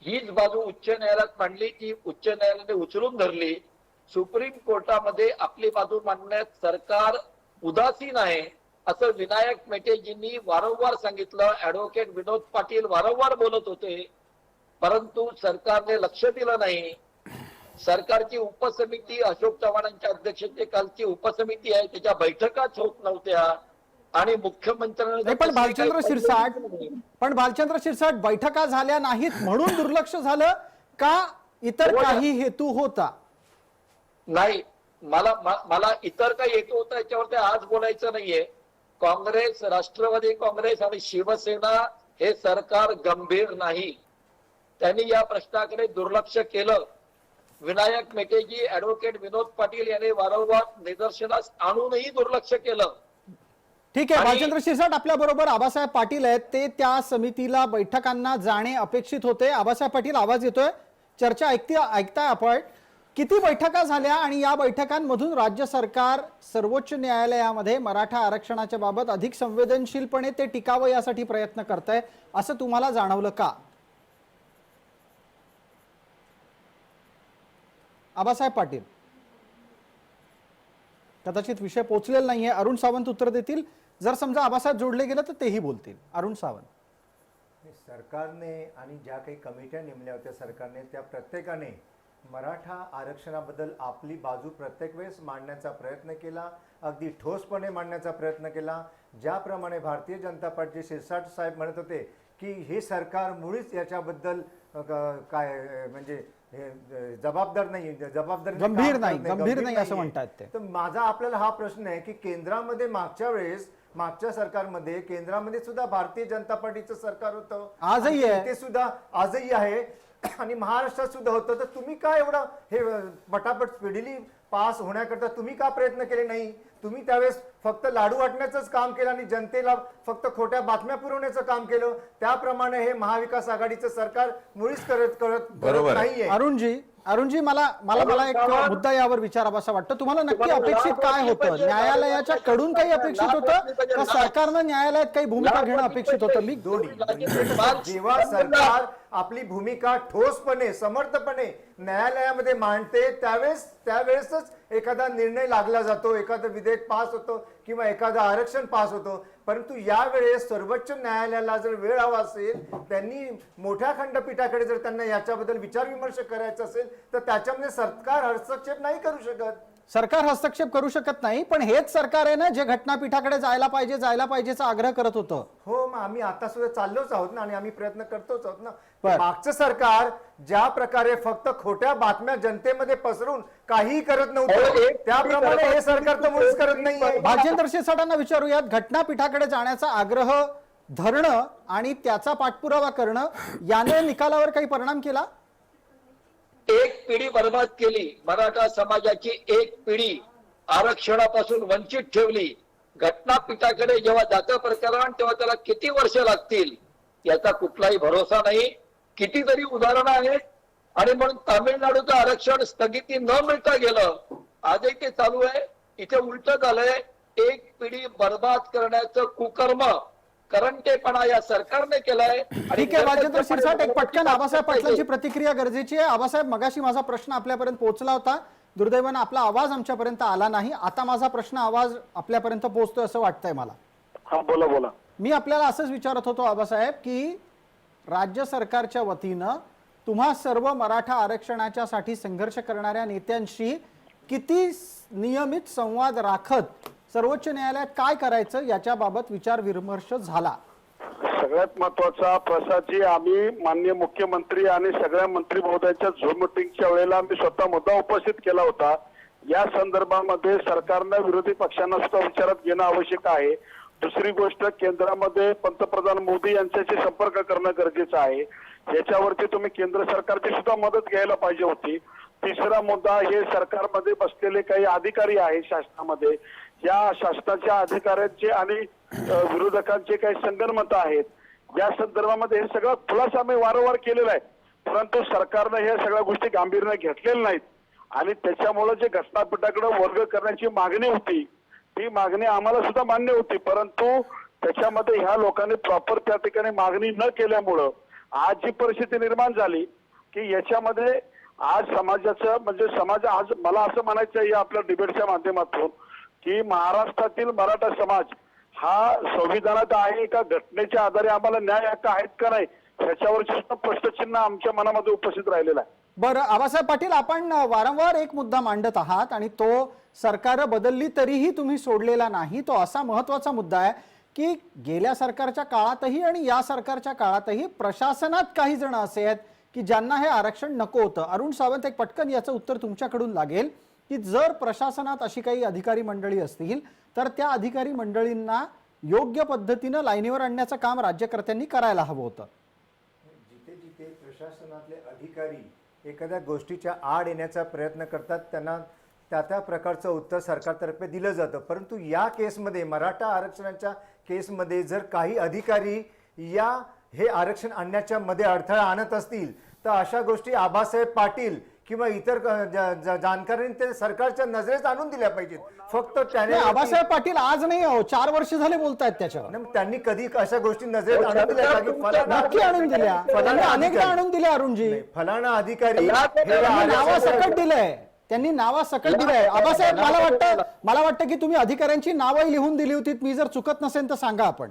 [SPEAKER 5] हीच बाजू उच्च न्यायालयात मांडली, की उच्च न्यायालयाने उचलून धरली सुप्रीम कोर्टामध्ये आपली बाजू मांडण्यात सरकार उदासीन आहे असं विनायक मेटेजींनी वारंवार सांगितलं. ऍडव्होकेट विनोद पाटील वारंवार बोलत होते, परंतु सरकारने लक्ष दिलं नाही. सरकारची उपसमिती अशोक चव्हाणांच्या अध्यक्षतेखालची उपसमिती आहे, त्याच्या बैठकाच होत नव्हत्या आणि मुख्यमंत्र्यांनी
[SPEAKER 1] नाही, पण भालचंद्र शिरसाट बैठका झाल्या नाहीत म्हणून दुर्लक्ष झालं का इतर काही हेतू होता?
[SPEAKER 5] नाही, मला इतर काही हेतू होता याच्यावरती आज बोलायचं नाहीये. काँग्रेस, राष्ट्रवादी काँग्रेस आणि शिवसेना हे सरकार गंभीर नाही, त्यांनी या प्रश्नाकडे दुर्लक्ष केलं. विनायक मेटेजी, ऍडव्होकेट विनोद पाटील यांनी वारंवार निदर्शनास आणूनही दुर्लक्ष केलं.
[SPEAKER 1] ठीक आहे, भालचंद्र शिरसाट आपल्या बरोबर आबासाहेब पाटील आहेत, ते त्या समितीला बैठकांना जाणे अपेक्षित होते. आबासाहेब पाटील, आवाज येतोय? चर्चा ऐकताय आपण? किती बैठका झाल्या आणि या बैठकांमधून राज्य सरकार सर्वोच्च न्यायालयामध्ये मराठा आरक्षणाच्या बाबत अधिक संवेदनशीलपणे ते टिकावं यासाठी प्रयत्न करतंय असं तुम्हाला जाणवलं का? आबासाहेब पाटील, कदाचित विषय पोचलेला नाहीये. अरुण सावंत उत्तर देतील. जर समजा आबासाहेब जोडले गेले तर तेही बोलतील. अरुण सावंत.
[SPEAKER 2] सरकारने आणि ज्या काही कमिट्या नेमल्या होत्या सरकारने, त्या प्रत्येकाने मराठा आरक्षणाबद्दल आपली बाजू प्रत्येक वेळेस मांडण्याचा प्रयत्न केला, अगदी ठोसपणे मांडण्याचा प्रयत्न केला. ज्याप्रमाणे भारतीय जनता पार्टीचे शिरसाट साहेब म्हणत होते की हे सरकार मुळीच याच्याबद्दल काय म्हणजे जबाबदार नाही,
[SPEAKER 1] गंभीर नाही असं म्हणतात ते.
[SPEAKER 2] तर माझा आपल्याला हा प्रश्न आहे की केंद्रामध्ये मागच्या सरकारमध्ये केंद्रामध्ये सुद्धा भारतीय जनता पार्टीचं सरकार होतं,
[SPEAKER 1] आजही आहे,
[SPEAKER 2] ते सुद्धा आजही आहे आणि महाराष्ट्रात सुद्धा होतं. तर तुम्ही काय एवढं हे पटापट स्पीडीली पास होण्याकरता तुम्ही का प्रयत्न केले नाही? तुम्ही त्यावेळेस फक्त लाडू वाटण्याचंच काम केलं आणि जनतेला फक्त खोट्या बातम्या पुरवण्याचं काम केलं. त्याप्रमाणे हे महाविकास आघाडीचं सरकार मुळीच करत नाहीये.
[SPEAKER 1] अरुणजी, मला एक मुद्दा यावर विचारावासा वाटतं. तुम्हाला नक्की अपेक्षित काय होतं? न्यायालयाच्या कडून काही अपेक्षित होतं का सरकारनं न्यायालयात काही भूमिका घेणं अपेक्षित होतं? मी
[SPEAKER 2] दोन्ही. जेव्हा सरकार आपली भूमिका ठोसपणे समर्थपणे न्यायालयामध्ये मांडते त्यावेळेसच एखादा निर्णय लागला जातो, एखादं विधेयक पास होतं किंवा एखादं आरक्षण पास होतं. परंतु यावेळेस सर्वोच्च न्यायालयाला जर वेळ हवा असेल, त्यांनी मोठ्या खंडपीठाकडे जर त्यांना याच्याबद्दल विचार विमर्श करायचा असेल तर त्याच्यामध्ये सरकार हस्तक्षेप नाही करू शकत.
[SPEAKER 1] सरकार हस्तक्षेप करू शकत नाही, पण हेच सरकार आहे ना जे घटनापीठाकडे जायला पाहिजेचा आग्रह करत होतं.
[SPEAKER 2] हो, मग आम्ही आता सुद्धा चाललोच आहोत ना आणि आम्ही प्रयत्न करतोच आहोत ना. मागचं सरकार ज्या प्रकारे फक्त खोट्या बातम्या जनतेमध्ये पसरून काही करत नव्हतं, त्याप्रमाणे हे सरकार तर मुळीच करत नाही.
[SPEAKER 1] भालचंद्र शिरसाटांना विचारूयात, घटनापीठाकडे जाण्याचा आग्रह धरणं आणि त्याचा पाठपुरावा करणं याने निकालावर काही परिणाम केला?
[SPEAKER 5] एक पिढी बर्बाद केली, मराठा समाजाची एक पिढी आरक्षणापासून वंचित ठेवली. घटनापीठाकडे जेव्हा जातं प्रकरण तेव्हा त्याला किती वर्ष लागतील याचा कुठलाही भरोसा नाही. कितीतरी उदाहरणं आहेत आणि म्हणून तामिळनाडूचं आरक्षण स्थगिती न मिळता गेलं, आजही ते चालू आहे. इथे उलट झालंय, एक पिढी बर्बाद करण्याचं कुकर्म करंटेपणा या सरकारने केलाय.
[SPEAKER 1] ठीक आहे, राजेंद्र शिरसाट, एक पटकन आबासाहेब पाटलांची प्रतिक्रिया गरजेची आहे. आबासाहेब, मगाशी माझा प्रश्न आपल्यापर्यंत पोहोचला होता, दुर्दैवानं आपला आवाज आमच्यापर्यंत आला नाही. आता माझा प्रश्न आवाज आपल्यापर्यंत पोहोचतोय असं वाटतंय मला.
[SPEAKER 4] हा, बोला.
[SPEAKER 1] मी आपल्याला असंच विचारत होतो आबासाहेब की राज्य सरकारच्या वतीनं तुम्हा सर्व मराठा आरक्षणाच्यासाठी संघर्ष करणाऱ्या नेत्यांशी किती नियमित संवाद राखत सर्वोच्च न्यायालयात काय करायचं याच्या बाबत विचार विमर्श झाला?
[SPEAKER 4] सगळ्यात महत्वाचा प्रसादजी, आम्ही माननीय मुख्यमंत्री आणि सगळ्या मंत्री महोदयांच्या झूम मिटिंगच्या वेळेला आम्ही स्वतः मुद्दा उपस्थित केला होता. या संदर्भामध्ये सरकारनं विरोधी पक्षांना सुद्धा विचारात घेणं आवश्यक आहे. दुसरी गोष्ट, केंद्रामध्ये पंतप्रधान मोदी यांच्याशी संपर्क करणं गरजेचं आहे. याच्यावरती तुम्ही केंद्र सरकारची सुद्धा मदत घ्यायला पाहिजे होती. तिसरा मुद्दा, हे सरकारमध्ये बसलेले काही अधिकारी आहेत शासनामध्ये, या शासनाच्या अधिकाऱ्यांचे आणि विरोधकांचे काही संगनमत आहेत. या संदर्भामध्ये हे सगळं खुलासा आम्ही वारंवार केलेला आहे, परंतु सरकारनं हे सगळ्या गोष्टी गांभीर्याने घेतलेल्या नाहीत आणि त्याच्यामुळे जे घटनापीठाकडे वर्ग करण्याची मागणी होती ती मागणी आम्हाला सुद्धा मान्य होती, परंतु त्याच्यामध्ये ह्या लोकांनी प्रॉपर त्या ठिकाणी मागणी न केल्यामुळं आज जी परिस्थिती निर्माण झाली की याच्यामध्ये आज समाजाचं म्हणजे समाज आज मला असं म्हणायचं आहे या आपल्या डिबेटच्या माध्यमातून की महाराष्ट्रातील मराठा समाज हा संविधानात आहे का घटनेच्या आधारे आम्हाला न्याय हक्क आहेत का नाही ह्याच्यावरचे सुद्धा प्रश्नचिन्ह आमच्या मनामध्ये उपस्थित राहिलेला आहे.
[SPEAKER 1] बरं आबासाहेब पाटील, आपण वारंवार एक मुद्दा मांडत आहात आणि तो सरकार बदलली तरीही तुम्ही सोडलेला नाही. तो असा महत्वाचा मुद्दा आहे की गेल्या सरकारच्या काळातही आणि या सरकारच्या काळातही प्रशासनात काही जण असे आहेत की ज्यांना हे आरक्षण नको होतं. अरुण सावंत, एक पटकन याचं उत्तर तुमच्याकडून लागेल की जर प्रशासनात अशी काही अधिकारी मंडळी असतील तर त्या अधिकारी मंडळींना योग्य पद्धतीनं लाईनीवर आणण्याचं काम राज्यकर्त्यांनी करायला हवं होतं.
[SPEAKER 2] जिथे जिथे प्रशासनातले अधिकारी एखाद्या गोष्टीच्या आड येण्याचा प्रयत्न करतात त्यांना त्या त्या प्रकारचं उत्तर सरकारतर्फे दिलं जातं. परंतु या केसमध्ये मराठा आरक्षणाच्या केसमध्ये जर काही अधिकारी हे आरक्षण आणण्याच्या मध्ये अडथळा आणत असतील तर अशा गोष्टी आबासाहेब पाटील किंवा इतर जाणकारांनी ते सरकारच्या नजरेत आणून दिल्या पाहिजेत. फक्त त्याने
[SPEAKER 1] आबासाहेब पाटील आज नाही, 4 वर्ष झाले बोलतायत त्याच्यावर.
[SPEAKER 2] नाही, त्यांनी कधी अशा गोष्टी नजरेत आणून दिल्या का की फलाना
[SPEAKER 1] नक्की आणून दिल्या, त्यांनी अनेकदा आणून दिल्या. अरुणजी,
[SPEAKER 2] नाही, फलाना अधिकारी
[SPEAKER 1] त्यांनी नावासकट दिलंय, त्यांनी नावासकट दिलंय. आबासाहेब, मला वाटतं की तुम्ही अधिकाऱ्यांची नावही लिहून दिली होती. मी जर चुकत नसेल तर सांगा. आपण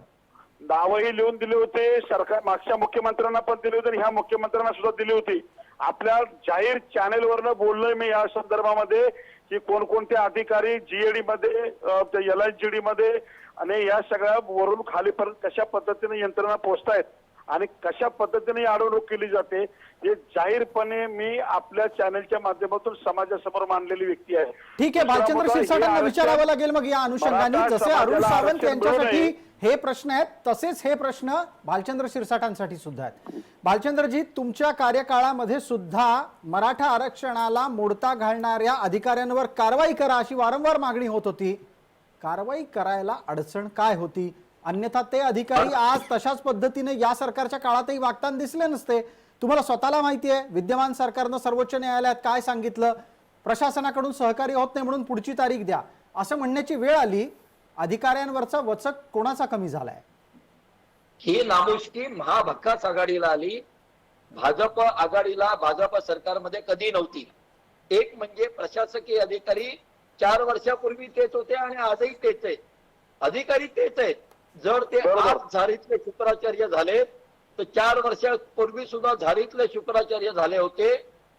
[SPEAKER 4] नावही लिहून दिले होते, सरकार मागच्या मुख्यमंत्र्यांना पण दिले होते आणि ह्या मुख्यमंत्र्यांना सुद्धा दिली होती. आपल्या जाहीर चॅनेलवरनं बोललोय मी या संदर्भामध्ये की कोणकोणते अधिकारी जीएडी मध्ये LIGD मध्ये आणि या सगळ्या वरून खालीपर्यंत कशा पद्धतीने यंत्रणा पोहोचतायत आणि कशा पद्धतीने अडवणूक केली जाते हे जाहीरपणे मी आपल्या चॅनेलच्या माध्यमातून समाजासमोर मांडलेली व्यक्ती आहे.
[SPEAKER 1] ठीक आहे, भालचंद्र शिरसाटांना विचारावं लागेल मग या अनुषंगाने. जसे अरुण सावंत यांच्यासाठी हे प्रश्न आहेत तसेच हे प्रश्न भालचंद्र शिरसाटांसाठी सुद्धा आहेत. भालचंद्रजी, तुमच्या कार्यकाळामध्ये सुद्धा मराठा आरक्षणाला मोडता घालणाऱ्या अधिकाऱ्यांवर कारवाई करा अशी वारंवार मागणी होत होती. कारवाई करायला अडचण काय होती? अन्यथा ते अधिकारी आज तशाच पद्धतीने या सरकारच्या काळातही वागताना दिसले नसते. तुम्हाला स्वतःला माहिती आहे विद्यमान सरकारनं सर्वोच्च न्यायालयात काय सांगितलं, प्रशासनाकडून सहकार्य होत नाही म्हणून पुढची तारीख द्या असं म्हणण्याची वेळ आली. अधिकाऱ्यांवरचा वचक कोणाचा कमी झालाय?
[SPEAKER 5] ही नामुष्की महाभक्कास आघाडीला आली. भाजप आघाडीला भाजप सरकारमध्ये कधी नव्हती. एक म्हणजे प्रशासकीय अधिकारी 4 वर्षापूर्वी तेच होते आणि आजही तेच आहेत. अधिकारी तेच आहेत. जर ते आज झारीतले शुक्राचार्य झाले तर 4 वर्षापूर्वी सुद्धा झारीतले शुक्राचार्य झाले होते.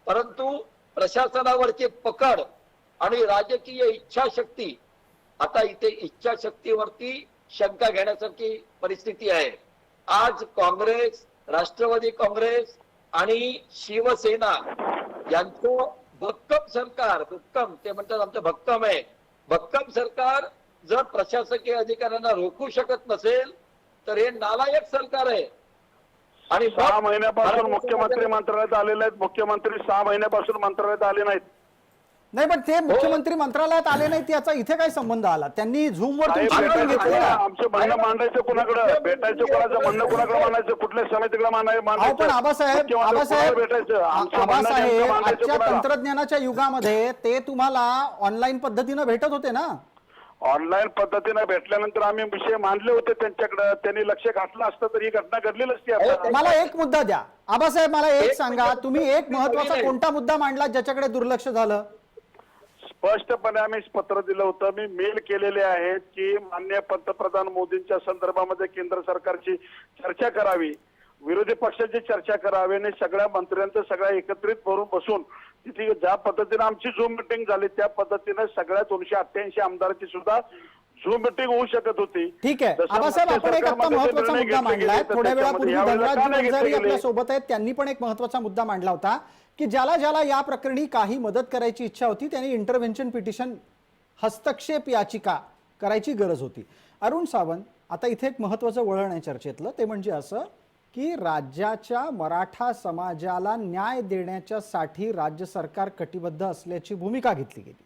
[SPEAKER 5] परंतु प्रशासनावरची पकड आणि राजकीय इच्छाशक्ती, आता इथे इच्छाशक्तीवरती शंका घेण्यासारखी परिस्थिती आहे. आज काँग्रेस, राष्ट्रवादी काँग्रेस आणि शिवसेना यांचं भक्कम सरकार, भक्कम ते म्हणतात आमचं भक्कम आहे, भक्कम सरकार जर प्रशासकीय अधिकाऱ्यांना रोखू शकत नसेल तर हे नालायक सरकार आहे. आणि
[SPEAKER 4] 6 महिन्यापासून मुख्यमंत्री मंत्रालयात आलेले आहेत. मुख्यमंत्री 6 महिन्यापासून मंत्रालयात आले नाहीत.
[SPEAKER 1] नाही, पण ते मुख्यमंत्री मंत्रालयात आले नाहीत याचा इथे काय संबंध आला? त्यांनी झूमवर तुमची मीटिंग घेतली ना.
[SPEAKER 4] आमचं म्हणणं मांडायचं कुणाकडे, भेटायचं कोणाचं म्हणणं कुणाकडे मांडायचं, कुठल्या समितीकडे
[SPEAKER 1] अहो पण आबासाहेब
[SPEAKER 4] भेटायचं
[SPEAKER 1] आबासाहेब आजच्या तंत्रज्ञानाच्या युगामध्ये ते तुम्हाला ऑनलाईन पद्धतीनं भेटत होते ना.
[SPEAKER 4] ऑनलाईन पद्धतीने भेटल्यानंतर आम्ही विषय मांडले होते त्यांच्याकडे. त्यांनी लक्ष घातलं असतं तर ही घटना घडली नसती. आता
[SPEAKER 1] मला एक मुद्दा द्या आबासाहेब, मला एक सांगा, तुम्ही एक महत्वाचा कोणता मुद्दा मांडला ज्याच्याकडे दुर्लक्ष झालं?
[SPEAKER 4] स्पष्टपणे आम्ही पत्र दिलं होतं, मी मेल केलेले आहेत की माननीय पंतप्रधान मोदींच्या संदर्भामध्ये केंद्र सरकारची चर्चा करावी, विरोधी पक्षाची चर्चा करावी आणि सगळ्या मंत्र्यांचं सगळ्या एकत्रित भरून बसून तिथे ज्या पद्धतीने आमची झूम मिटिंग झाली त्या पद्धतीने सगळ्या 288 आमदारांची सुद्धा झूम मिटिंग होऊ शकत होती.
[SPEAKER 1] ठीक आहे आबासाहेब, आपण एक आता महत्वाचा मुद्दा मांडलाय. थोड्या वेळापूर्वी धनराज वंजारी आपल्या सोबत आहेत, त्यांनी पण एक महत्वाचा मुद्दा मांडला होता की ज्याला ज्याला या प्रकरणी काही मदत करायची इच्छा होती त्यांनी इंटरव्हेन्शन पिटिशन, हस्तक्षेप याचिका करायची गरज होती. अरुण सावंत, आता इथे एक महत्वाचं वळण आहे चर्चेतलं, ते म्हणजे असं की राज्याच्या मराठा समाजाला न्याय देण्याच्यासाठी राज्य सरकार कटिबद्ध असल्याची भूमिका घेतली गेली.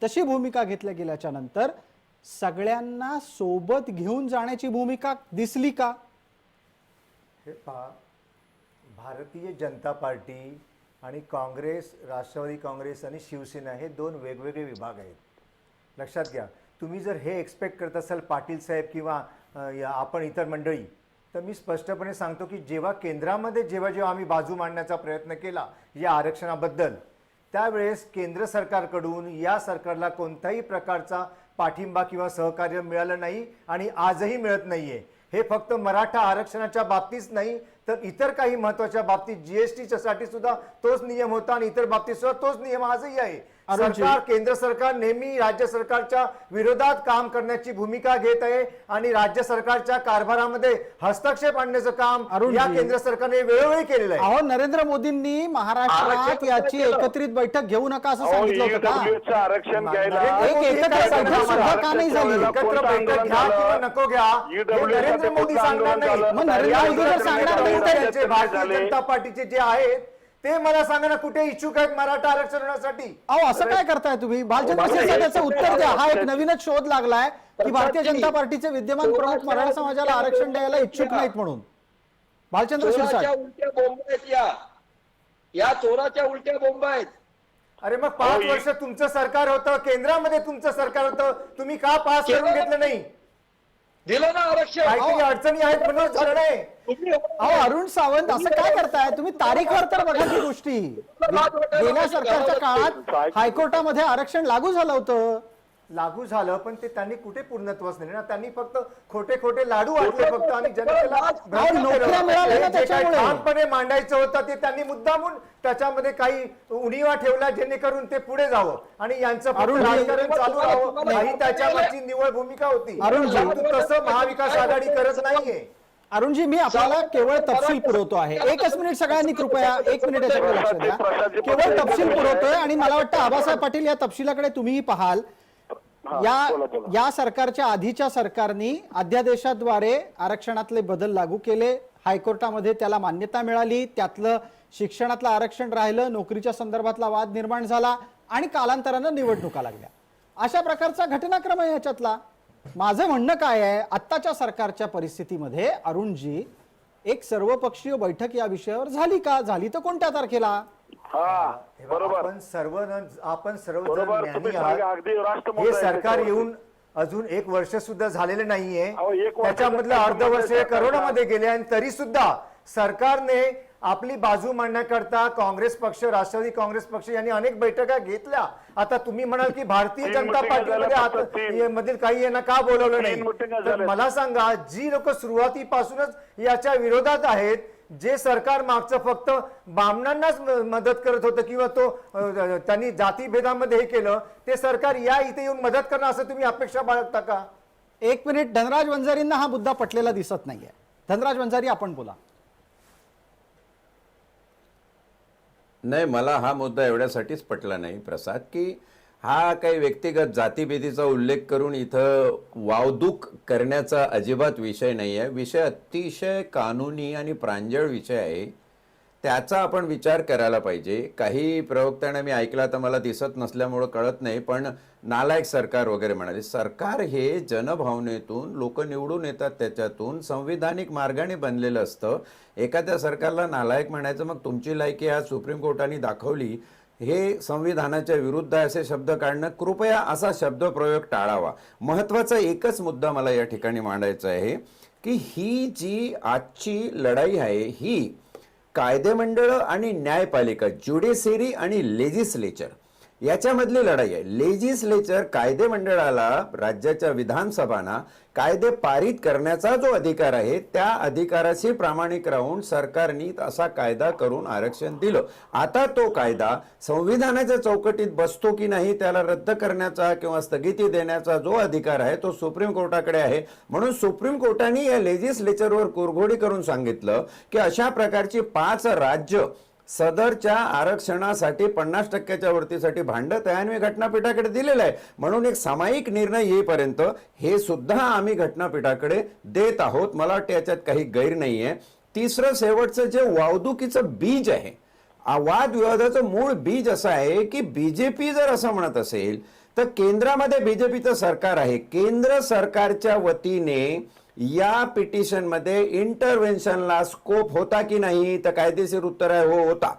[SPEAKER 1] तशी भूमिका घेतल्या गेल्याच्या नंतर सगळ्यांना सोबत घेऊन जाण्याची भूमिका दिसली का?
[SPEAKER 2] हे पहा, भारतीय जनता पार्टी आणि काँग्रेस, राष्ट्रवादी काँग्रेस आणि शिवसेना हे 2 वेगवेगळे विभाग आहेत. लक्षात घ्या. तुम्ही जर हे एक्सपेक्ट करत असाल पाटील साहेब किंवा आपण इतर मंडळी तर मी स्पष्टपणे सांगतो की जेव्हा केंद्रामध्ये जेव्हा आम्ही बाजू मांडण्याचा प्रयत्न केला या आरक्षणाबद्दल, त्यावेळेस केंद्र सरकारकडून या सरकारला कोणत्याही प्रकारचा पाठिंबा किंवा सहकार्य मिळालं नाही आणि आजही मिळत नाहीये. हे फक्त मराठा आरक्षणाच्या बाबतीत नाही तर इतर काही महत्वाच्या बाबतीत जीएसटीच्या साठी सुद्धा तोच नियम होता आणि इतर बाबतीत सुद्धा तोच नियम आजही आहे.
[SPEAKER 1] अरुणजी.
[SPEAKER 2] सरकार, केंद्र सरकार नेहमी राज्य सरकारच्या विरोधात काम करण्याची भूमिका घेत आहे आणि राज्य सरकारच्या कारभारामध्ये हस्तक्षेप आणण्याचं काम
[SPEAKER 1] अरुणजी.
[SPEAKER 2] या केंद्र सरकारने वेळोवेळी केलेलं आहे.
[SPEAKER 1] अहो, नरेंद्र मोदींनी महाराष्ट्रात
[SPEAKER 5] आरक्षण
[SPEAKER 1] याची
[SPEAKER 5] केलं.
[SPEAKER 1] एकत्रित बैठक घेऊ नका असं
[SPEAKER 4] अहो,
[SPEAKER 1] सांगितलं होतं का?
[SPEAKER 4] EWS चं आरक्षण घ्यायला
[SPEAKER 1] एक एकत्र बैठक सुद्धा का नाही झाली?
[SPEAKER 2] एकत्र बैठक घ्या किंवा नको घ्या हे नरेंद्र मोदी सांगणार नाही.
[SPEAKER 1] मग नरेंद्र मोदी जर सांगणार नाही तर
[SPEAKER 2] त्यांचे भारतीय जनता पार्टीचे जे आहेत ते मला सांगा ना कुठे इच्छुक आहेत मराठा आरक्षणासाठी?
[SPEAKER 1] अहो, असं काय करताय तुम्ही? भालचंद्र शिरसाट याचं उत्तर द्या. हा एक नवीनच शोध लागलाय की भारतीय जनता पार्टीचे विद्यमान प्रमुख मराठा समाजाला आरक्षण द्यायला इच्छुक नाहीत म्हणून. भालचंद्र
[SPEAKER 5] चोराच्या
[SPEAKER 1] शिरसाट.
[SPEAKER 5] उलट्या बोंब आहेत या चोराच्या उलट्या बोंब आहेत.
[SPEAKER 2] अरे मग 5 वर्ष तुमचं सरकार होतं, केंद्रामध्ये तुमचं सरकार होतं, तुम्ही का पास करून घेतलं नाही?
[SPEAKER 5] दिलं ना आरक्षण.
[SPEAKER 2] काहीतरी अडचणी आहेत म्हणून झालं नाही.
[SPEAKER 5] तुम्ही
[SPEAKER 1] अहो, अरुण सावंत असं काय करताय तुम्ही? तारीखवर तर बघा की गोष्टी. गेल्या सरकारच्या काळात हायकोर्टामध्ये आरक्षण लागू झालं होतं.
[SPEAKER 2] लागू झालं पण ते त्यांनी कुठे पूर्णत्वास नेले ना. त्यांनी फक्त खोटे खोटे लाडू वाटले फक्त आणि जनतेला भ्रमित केलं.
[SPEAKER 1] नोकऱ्या मिळाल्या ना
[SPEAKER 2] हे जे काही
[SPEAKER 1] त्याच्यामुळे.
[SPEAKER 2] ठामपणे मांडायचं होतं ते त्यांनी मुद्दामून त्याच्यामध्ये काही उणीवा ठेवला जेणेकरून ते पुढे जावं आणि यांचं फक्त
[SPEAKER 1] अरुण,
[SPEAKER 2] राजकारण चालू राहावं
[SPEAKER 5] नाही.
[SPEAKER 2] ही त्याच्यावरची निवळ भूमिका होती.
[SPEAKER 1] अरुण,
[SPEAKER 2] परंतु तसं महाविकास आघाडी करत नाहीये.
[SPEAKER 1] अरुणजी, मी आपल्याला केवळ तपशील पुरवतो आहे. एकच मिनिट सगळ्यांनी कृपया 1 मिनिट याच्याकडे लक्ष द्या. केवळ तपशील पुरवतोय आणि मला वाटतं आबासाहेब पाटील या तपशिलाकडे तुम्हीही पाहाल. या सरकारच्या आधीच्या सरकारनी अध्यादेशाद्वारे आरक्षणातले बदल लागू केले. हायकोर्टामध्ये त्याला मान्यता मिळाली. त्यातलं शिक्षणातलं आरक्षण राहिलं, नोकरीच्या संदर्भातला वाद निर्माण झाला आणि कालांतरानं निवडणुका लागल्या. अशा प्रकारचा घटनाक्रम आहे याच्यातला. माझं म्हणणं काय आहे, आत्ताच्या सरकारच्या परिस्थितीमध्ये अरुणजी एक सर्वपक्षीय बैठक या विषयावर झाली का? झाली तर कोणत्या तारखेला?
[SPEAKER 4] बरोबर.
[SPEAKER 2] आपण सर्व
[SPEAKER 4] बरोबर, तुम्ही सांगा, अगदी राष्ट्रमोहन
[SPEAKER 2] हे
[SPEAKER 4] आहे
[SPEAKER 2] सरकार
[SPEAKER 4] त्याच्यावर.
[SPEAKER 2] येऊन अजून 1 वर्ष सुद्धा झालेलं नाहीये.
[SPEAKER 4] अहो, 1 वर्ष
[SPEAKER 2] त्याच्यामधलं
[SPEAKER 4] तर
[SPEAKER 2] अर्ध वर्ष
[SPEAKER 4] सरकार-
[SPEAKER 2] करोनामध्ये गेले आणि तरी सुद्धा सरकारने आपली बाजू मांडण्याकरता काँग्रेस पक्ष, राष्ट्रवादी काँग्रेस पक्ष यांनी अनेक बैठका घेतल्या. आता तुम्ही म्हणाल की भारतीय
[SPEAKER 4] 3
[SPEAKER 2] जनता
[SPEAKER 4] meeting
[SPEAKER 2] पार्टीमध्ये
[SPEAKER 4] झाल्या
[SPEAKER 2] आता
[SPEAKER 4] फक्त 3.
[SPEAKER 2] मधील काही यांना का बोलवलं
[SPEAKER 4] 3
[SPEAKER 2] नाही?
[SPEAKER 4] meeting
[SPEAKER 2] तर
[SPEAKER 4] झाल्या.
[SPEAKER 2] मला सांगा, जी लोक सुरुवातीपासूनच याच्या विरोधात आहेत, जे सरकार मागचं फक्त बामणांनाच मदत करत होतं किंवा त्यांनी जातीभेदामध्ये हे केलं, ते सरकार या इथे येऊन मदत करणं असं तुम्ही अपेक्षा बाळगता का?
[SPEAKER 1] 1 मिनिट. धनराज वंजारींना हा मुद्दा पटलेला दिसत नाहीये. धनराज वंजारी, आपण बोला.
[SPEAKER 6] नाही, मला हा मुद्दा एवढ्यासाठीच पटला नाही प्रसाद की हा काही व्यक्तिगत जातीभेदीचा उल्लेख करून इथं वावदूक करण्याचा अजिबात विषय नाही आहे. विषय अतिशय कानूनी आणि प्रांजळ विषय आहे. त्याचा आपण विचार करायला पाहिजे. काही प्रवक्त्यांना मी ऐकला तर मला दिसत नसल्यामुळं कळत नाही, पण नालायक सरकार वगैरे म्हणाले. सरकार हे जनभावनेतून लोक निवडून येतात, त्याच्यातून संविधानिक मार्गाने बनलेलं असतं. एखाद्या सरकारला नालायक म्हणायचं, मग तुमची लायकी आज सुप्रीम कोर्टाने दाखवली, हे संविधानाच्या विरुद्ध असे शब्द काढणं, कृपया असा शब्दप्रयोग टाळावा. महत्वाचा एकच मुद्दा मला या ठिकाणी मांडायचा आहे की ही जी आजची लढाई आहे ही कायदेमंडळ आणि न्यायपालिका, ज्युडिशरी आणि लेजिस्लेचर याच्यामधली लढाई आहे. लेजिस्लेचर, कायदे मंडळाला, राज्याच्या विधानसभांना कायदे पारित करण्याचा जो अधिकार आहे त्या अधिकाराशी प्रामाणिक राहून सरकारने असा कायदा करून आरक्षण दिलं. आता तो कायदा संविधानाच्या चौकटीत बसतो की नाही, त्याला रद्द करण्याचा किंवा स्थगिती देण्याचा जो अधिकार आहे तो सुप्रीम कोर्टाकडे आहे. म्हणून सुप्रीम कोर्टाने या लेजिस्लेचरवर कुरघोडी करून सांगितलं की अशा प्रकारची 5 राज्य सदरच्या आरक्षणासाठी 50% वरतीसाठी भांडत आहे आणि घटनापीठाकडे दिलेलं आहे. म्हणून एक सामायिक निर्णय येईपर्यंत हे सुद्धा आम्ही घटनापीठाकडे देत आहोत. मला वाटतं याच्यात काही गैर नाहीये. तिसरं शेवटचं जे वावदुकीचं बीज आहे, वादविवादाचं मूळ बीज असं आहे की बीजेपी जर असं म्हणत असेल तर केंद्रामध्ये बीजेपीचं सरकार आहे. केंद्र सरकारच्या वतीने या पिटिशन मध्ये इंटरव्हेन्शनला स्कोप होता की नाही, तर कायदेशीर उत्तर आहे हो, होता.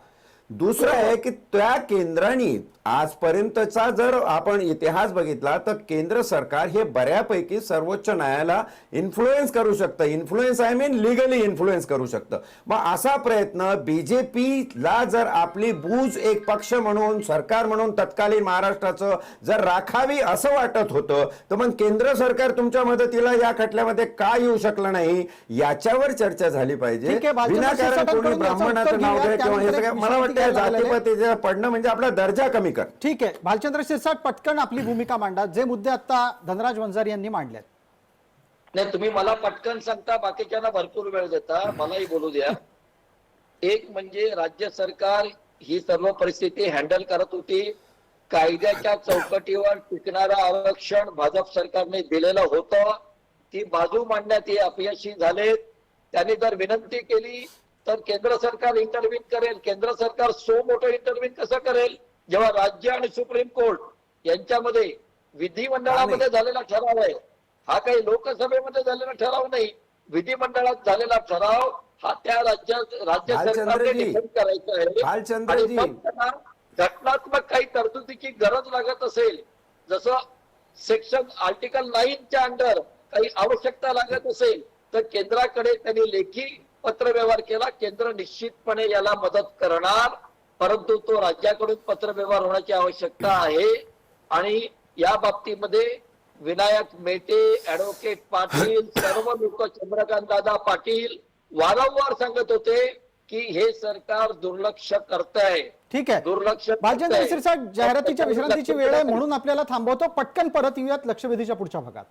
[SPEAKER 6] दुसरं आहे की त्या केंद्राने आजपर्यंतचा जर आपण इतिहास बघितला तर केंद्र सरकार हे बऱ्यापैकी सर्वोच्च न्यायालयाला इन्फ्लुएन्स करू शकतं. Influence I mean legally influence करू शकतं. मग असा प्रयत्न बीजेपीला जर आपली बूज एक पक्ष म्हणून सरकार म्हणून तत्कालीन महाराष्ट्राचं जर राखावी असं वाटत होतं तर मग केंद्र सरकार तुमच्या मदतीला या खटल्यामध्ये का येऊ शकलं नाही याच्यावर चर्चा झाली पाहिजे.
[SPEAKER 1] ठीक आहे, भालचंद्र
[SPEAKER 6] विनाकारण
[SPEAKER 1] शिरसाटांकडून
[SPEAKER 6] कोणी
[SPEAKER 1] याचं
[SPEAKER 6] ब्राह्मणाचं
[SPEAKER 1] उत्तर
[SPEAKER 6] नाव
[SPEAKER 1] घेऊया,
[SPEAKER 6] घ्या किंवा हे
[SPEAKER 1] त्यानंतर
[SPEAKER 6] सगळं
[SPEAKER 1] एक
[SPEAKER 6] मला वाटतं
[SPEAKER 1] विश्रांती घ्यायला लागलेलं आहे.
[SPEAKER 6] जातीपातीचं पडणं म्हणजे आपला दर्जा कमी कर.
[SPEAKER 1] ठीक आहे, भालचंद्र शिरसाट पटकन आपली भूमिका मांडा, जे मुद्दे आता धनराज वंजारी यांनी मांडलेत.
[SPEAKER 5] नाही, तुम्ही मला पटकन सांगता, बाकीच्यांना भरपूर वेळ देता, मलाही बोलू द्या. एक म्हणजे राज्य सरकार ही सर्व परिस्थिती हँडल करत होती. कायद्याच्या चौकटीवर टिकणारं आरक्षण भाजप सरकारने दिलेलं होतं. ती बाजू मांडण्यात हे अपयशी झालेत. त्यांनी जर विनंती केली तर केंद्र सरकार इंटरव्हीन करेल. केंद्र सरकार सो मोठं इंटरव्हीन कसं करेल जेव्हा राज्य आणि सुप्रीम कोर्ट यांच्यामध्ये विधिमंडळामध्ये झालेला ठराव आहे. हा काही लोकसभेमध्ये झालेला ठराव नाही, विधिमंडळात झालेला ठराव हा त्या राज्य सरकारने
[SPEAKER 6] भालचंद्रजी,
[SPEAKER 5] डिफेंड करायचा आहे.
[SPEAKER 6] भालचंद्रजी.
[SPEAKER 5] आणि मग त्यांना घटनात्मक काही तरतुदीची गरज लागत असेल, जसं सेक्शन आर्टिकल 9च्या अंडर काही आवश्यकता लागत असेल तर केंद्राकडे त्यांनी लेखी पत्रव्यवहार केला. केंद्र निश्चितपणे याला मदत करणार, परंतु तो राज्याकडून पत्रव्यवहार होण्याची आवश्यकता आहे. आणि या बाबतीमध्ये विनायक मेटे, ऍडव्होकेट पाटील, सर्व लोक, चंद्रकांत दादा पाटील वारंवार सांगत होते की हे सरकार दुर्लक्ष करतंय.
[SPEAKER 1] ठीक आहे,
[SPEAKER 5] दुर्लक्ष
[SPEAKER 1] भालचंद्र
[SPEAKER 5] करतंय.
[SPEAKER 1] शिरसाट, जाहिरातीच्या विश्रांतीची वेळ आहे म्हणून आपल्याला थांबवतो. पटकन परत येऊयात लक्षवेधीच्या पुढच्या भागात.